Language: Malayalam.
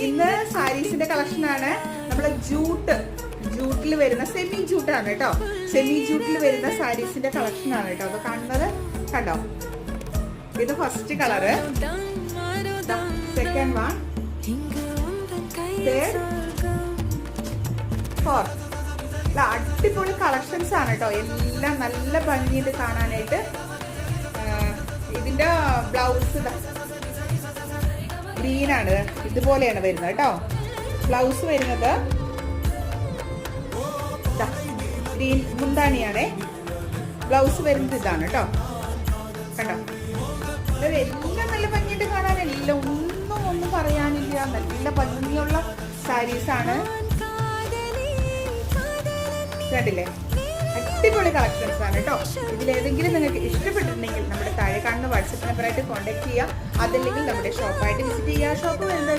ഇന്ന് സാരീസിന്റെ കളക്ഷനാണ്. നമ്മള് ജൂട്ടിൽ വരുന്ന സെമി ജൂട്ടാണ് കേട്ടോ. സെമി ജൂട്ടിൽ വരുന്ന സാരീസിന്റെ കളക്ഷനാണ് കേട്ടോ. അത് കാണുന്നത് കണ്ടോ. ഇത് first colour, second one, third, fourth. അടിപൊളി കളക്ഷൻസ് ആണ് കേട്ടോ. എല്ലാം നല്ല ഭംഗിയിൽ കാണാനായിട്ട്. ഇതിന്റെ ബ്ലൗസ് ഗ്രീൻ ആണ്, ഇതുപോലെയാണ് വരുന്നത് കേട്ടോ. ബ്ലൗസ് വരുന്നത് ഗ്രീൻ മുന്താണിയാണേ. ബ്ലൗസ് വരുന്നത് ഇതാണ് കേട്ടോ. കണ്ടോ, എല്ലാം നല്ല ഭംഗിയായിട്ട് കാണാൻ. എല്ലാം ഒന്നും പറയാനില്ല. നല്ല ഭംഗിയുള്ള സാരീസ് ആണ്. കണ്ടില്ലേ, അടിപൊളി കളക്ഷൻസ് ആണ് കേട്ടോ. ഇതിലേതെങ്കിലും നിങ്ങൾക്ക് ഇഷ്ടപ്പെട്ടിട്ടുണ്ടെങ്കിൽ നമ്മുടെ താഴെ കാണുന്ന വാട്സപ്പ് നമ്പറായിട്ട് കോൺടാക്ട് ചെയ്യുക. അതല്ലെങ്കിൽ നമ്മുടെ ഷോപ്പായിട്ട് വിസിറ്റ് ചെയ്യുക. ഷോപ്പ് വരുന്നത്